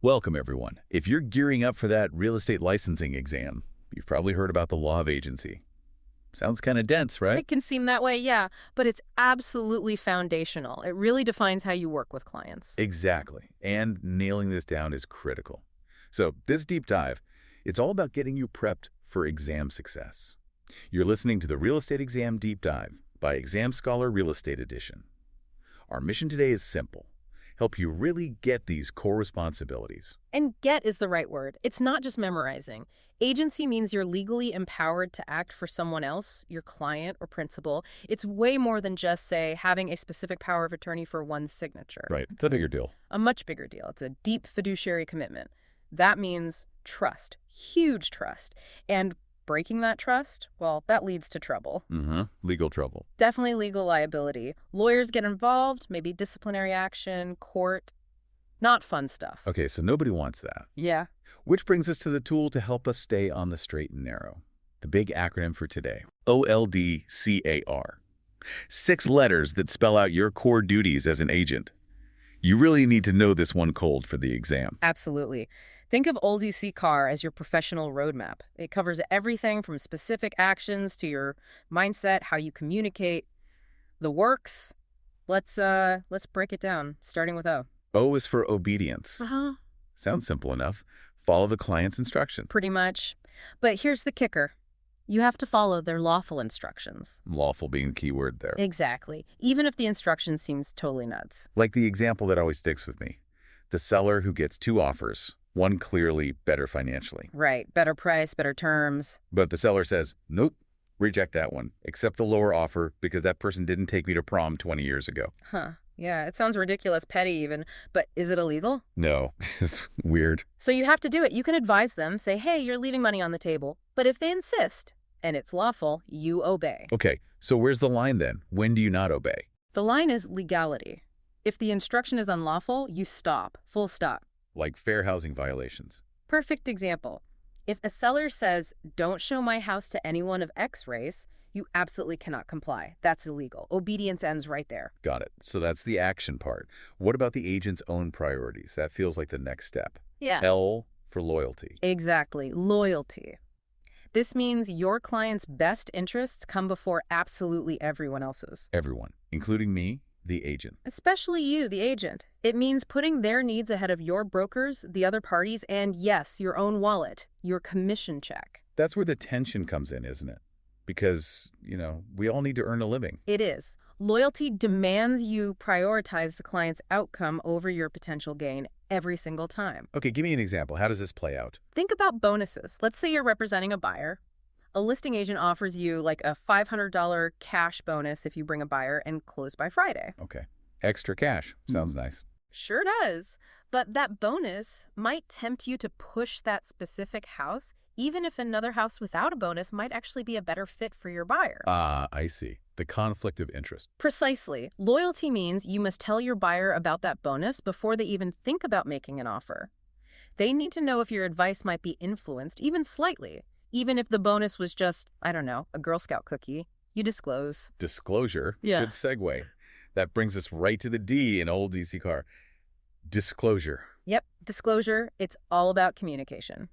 Welcome, everyone. If you're gearing up for that real estate licensing exam, you've probably heard about the law of agency. Sounds kind of dense, right? It can seem that way, yeah, but it's absolutely foundational. It really defines how you work with clients. Exactly. And nailing this down is critical. So this deep dive, it's all about getting you prepped for exam success. You're listening to the Real Estate Exam Deep Dive by Exam Scholar Real Estate Edition. Our mission today is simple. Help you really get these core responsibilities. And get is the right word. It's not just memorizing. Agency means you're legally empowered to act for someone else, your client or principal. It's way more than just, say, having a specific power of attorney for one signature. Right. It's a bigger deal. A much bigger deal. It's a deep fiduciary commitment. That means trust, huge trust. And breaking that trust, well, that leads to trouble. Legal trouble. Definitely legal liability. Lawyers get involved, maybe disciplinary action, court. Not fun stuff. Okay, so nobody wants that. Yeah. Which brings us to the tool to help us stay on the straight and narrow. The big acronym for today, OLDCAR. 6 letters that spell out your core duties as an agent. You really need to know this one cold for the exam. Absolutely. Think of OLDCAR as your professional roadmap. It covers everything from specific actions to your mindset, how you communicate, the works. Let's break it down, starting with O. O is for obedience. Sounds simple enough. Follow the client's instructions. Pretty much. But here's the kicker. You have to follow their lawful instructions. Lawful being the key word there. Exactly. Even if the instruction seems totally nuts. Like the example that always sticks with me. The seller who gets 2 offers, one clearly better financially. Right. Better price, better terms. But the seller says, nope, reject that one. Accept the lower offer because that person didn't take me to prom 20 years ago. Huh. Yeah, it sounds ridiculous, petty even, but is it illegal? No, it's weird. So you have to do it. You can advise them, say, hey, you're leaving money on the table. But if they insist, and it's lawful, you obey. Okay, so where's the line then? When do you not obey? The line is legality. If the instruction is unlawful, you stop. Full stop. Like fair housing violations. Perfect example. If a seller says, don't show my house to anyone of X race, you absolutely cannot comply. That's illegal. Obedience ends right there. Got it. So that's the action part. What about the agent's own priorities? That feels like the next step. Yeah. L for loyalty. Exactly. Loyalty. This means your client's best interests come before absolutely everyone else's. Everyone, including me, the agent. Especially you, the agent. It means putting their needs ahead of your brokers, the other parties, and yes, your own wallet, your commission check. That's where the tension comes in, isn't it? Because, we all need to earn a living. It is. Loyalty demands you prioritize the client's outcome over your potential gain every single time. Okay, give me an example. How does this play out? Think about bonuses. Let's say you're representing a buyer. A listing agent offers you like a $500 cash bonus if you bring a buyer and close by Friday. Okay. Extra cash. Sounds nice. Sure does. But that bonus might tempt you to push that specific house, even if another house without a bonus might actually be a better fit for your buyer. I see. The conflict of interest. Precisely. Loyalty means you must tell your buyer about that bonus before they even think about making an offer. They need to know if your advice might be influenced, even slightly. Even if the bonus was just, I don't know, a Girl Scout cookie, you disclose. Disclosure? Yeah. Good segue. That brings us right to the D in OLDCAR. Disclosure. Yep, disclosure. It's all about communication.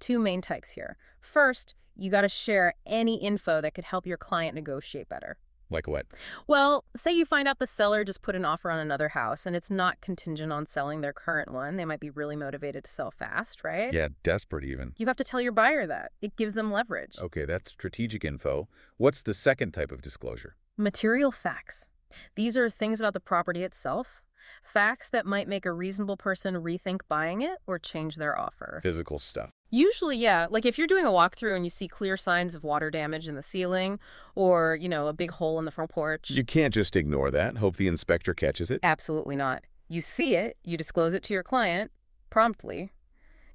2 main types here. First, you got to share any info that could help your client negotiate better. Like what? Well, say you find out the seller just put an offer on another house and it's not contingent on selling their current one. They might be really motivated to sell fast, right? Yeah, desperate even. You have to tell your buyer that. It gives them leverage. Okay, that's strategic info. What's the second type of disclosure? Material facts. These are things about the property itself. Facts that might make a reasonable person rethink buying it or change their offer. Physical stuff. Usually, yeah. Like if you're doing a walkthrough and you see clear signs of water damage in the ceiling or, a big hole in the front porch. You can't just ignore that. Hope the inspector catches it. Absolutely not. You see it, you disclose it to your client promptly.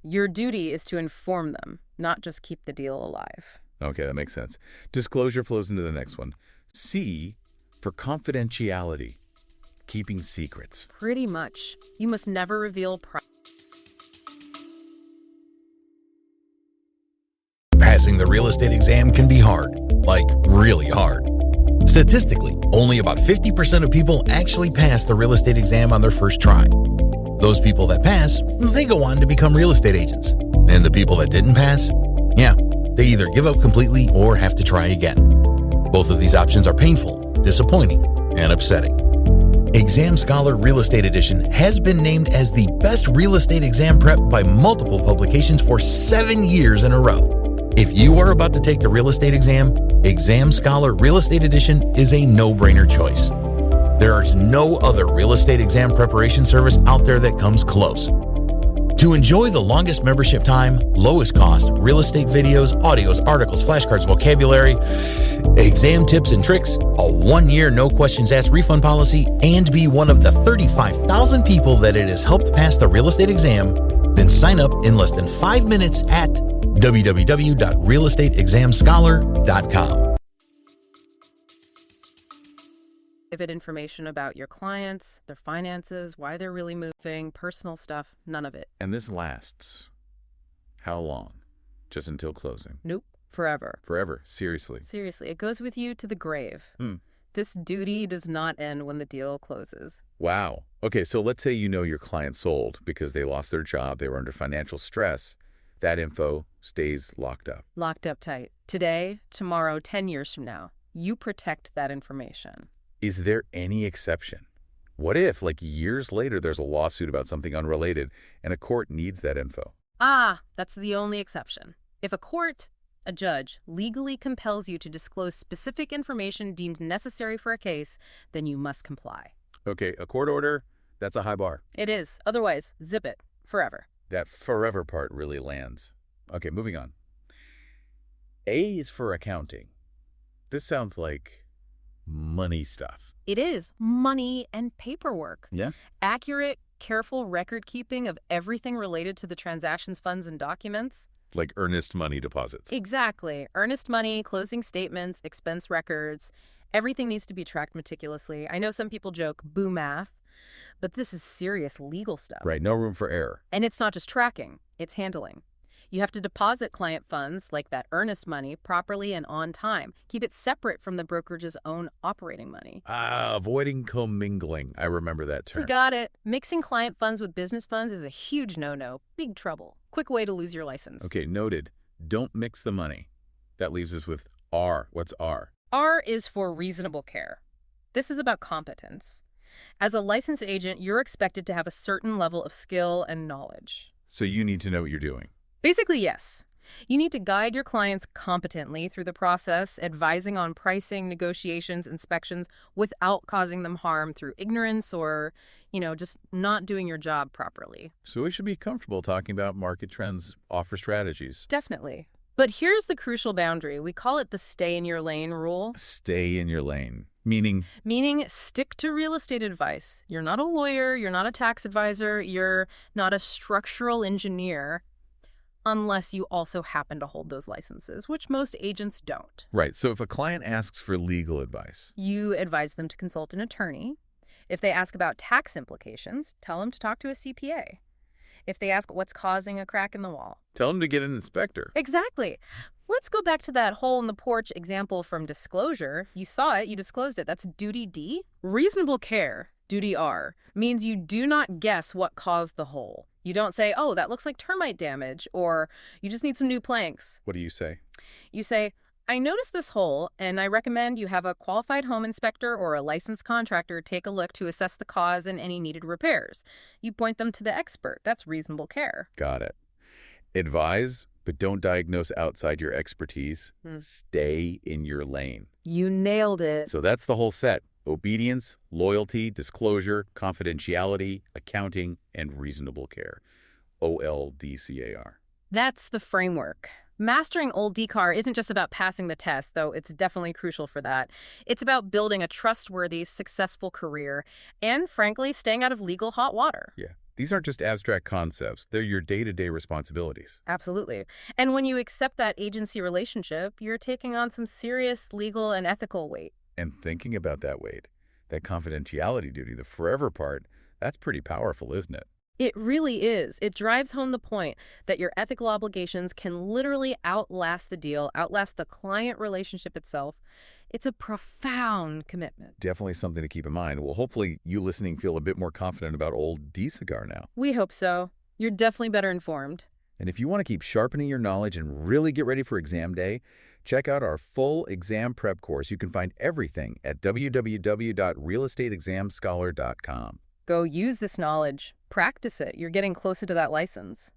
Your duty is to inform them, not just keep the deal alive. Okay, that makes sense. Disclosure flows into the next one. C for confidentiality. Keeping secrets. Pretty much. You must never reveal Passing the real estate exam can be hard, like really hard. Statistically, only about 50% of people actually pass the real estate exam on their first try. Those people that pass, they go on to become real estate agents. And the people that didn't pass, yeah, they either give up completely or have to try again. Both of these options are painful, disappointing, and upsetting. Exam Scholar Real Estate Edition has been named as the best real estate exam prep by multiple publications for 7 years in a row. If you are about to take the real estate exam, Exam Scholar Real Estate Edition is a no-brainer choice. There is no other real estate exam preparation service out there that comes close. To enjoy the longest membership time, lowest cost, real estate videos, audios, articles, flashcards, vocabulary, exam tips and tricks, a 1-year no questions asked refund policy, and be one of the 35,000 people that it has helped pass the real estate exam, then sign up in less than 5 minutes at www.realestateexamscholar.com. Private information about your clients, their finances, why they're really moving, personal stuff, none of it. And this lasts how long? Just until closing? Nope, forever. Forever, seriously. Seriously, it goes with you to the grave. Hmm. This duty does not end when the deal closes. Wow. Okay, so let's say you know your client sold because they lost their job, they were under financial stress. That info stays locked up. Locked up tight. Today, tomorrow, 10 years from now, you protect that information. Is there any exception? What if, like years later, there's a lawsuit about something unrelated and a court needs that info? That's the only exception. If a judge, legally compels you to disclose specific information deemed necessary for a case, then you must comply. Okay, a court order, that's a high bar. It is. Otherwise, zip it. Forever. That forever part really lands. Okay, moving on. A is for accounting. This sounds like money stuff. It is money and paperwork. Yeah? Accurate, careful record keeping of everything related to the transaction's funds and documents. Like earnest money deposits. Exactly. Earnest money, closing statements, expense records. Everything needs to be tracked meticulously. I know some people joke, boo math, but this is serious legal stuff. Right, no room for error. And it's not just tracking, it's handling. You have to deposit client funds, like that earnest money, properly and on time. Keep it separate from the brokerage's own operating money. Avoiding commingling. I remember that term. So got it. Mixing client funds with business funds is a huge no-no. Big trouble. Quick way to lose your license. Okay, noted. Don't mix the money. That leaves us with R. What's R? R is for reasonable care. This is about competence. As a licensed agent, you're expected to have a certain level of skill and knowledge. So you need to know what you're doing. Basically, yes. You need to guide your clients competently through the process, advising on pricing, negotiations, inspections, without causing them harm through ignorance or, just not doing your job properly. So we should be comfortable talking about market trends, offer strategies. Definitely. But here's the crucial boundary. We call it the stay in your lane rule. Stay in your lane. Meaning? Meaning stick to real estate advice. You're not a lawyer, you're not a tax advisor, you're not a structural engineer, unless you also happen to hold those licenses, which most agents don't. Right. So if a client asks for legal advice, you advise them to consult an attorney. If they ask about tax implications, tell them to talk to a CPA. If they ask what's causing a crack in the wall, tell them to get an inspector. Exactly. Let's go back to that hole in the porch example from disclosure. You saw it, you disclosed it. That's duty D. Reasonable care, duty R, means you do not guess what caused the hole. You don't say, oh, that looks like termite damage, or you just need some new planks. What do you say? You say, I noticed this hole, and I recommend you have a qualified home inspector or a licensed contractor take a look to assess the cause and any needed repairs. You point them to the expert. That's reasonable care. Got it. Advise, but don't diagnose outside your expertise. Stay in your lane. You nailed it. So that's the whole set. Obedience, loyalty, disclosure, confidentiality, accounting, and reasonable care. OLDCAR. That's the framework. Mastering OLDCAR isn't just about passing the test, though it's definitely crucial for that. It's about building a trustworthy, successful career and, frankly, staying out of legal hot water. Yeah. These aren't just abstract concepts. They're your day-to-day responsibilities. Absolutely. And when you accept that agency relationship, you're taking on some serious legal and ethical weight. And thinking about that weight, that confidentiality duty, the forever part, that's pretty powerful, isn't it? It really is. It drives home the point that your ethical obligations can literally outlast the deal, outlast the client relationship itself. It's a profound commitment. Definitely something to keep in mind. Well, hopefully you listening feel a bit more confident about old DCAR now. We hope so. You're definitely better informed. And if you want to keep sharpening your knowledge and really get ready for exam day, check out our full exam prep course. You can find everything at www.realestateexamscholar.com. Go use this knowledge. Practice it. You're getting closer to that license.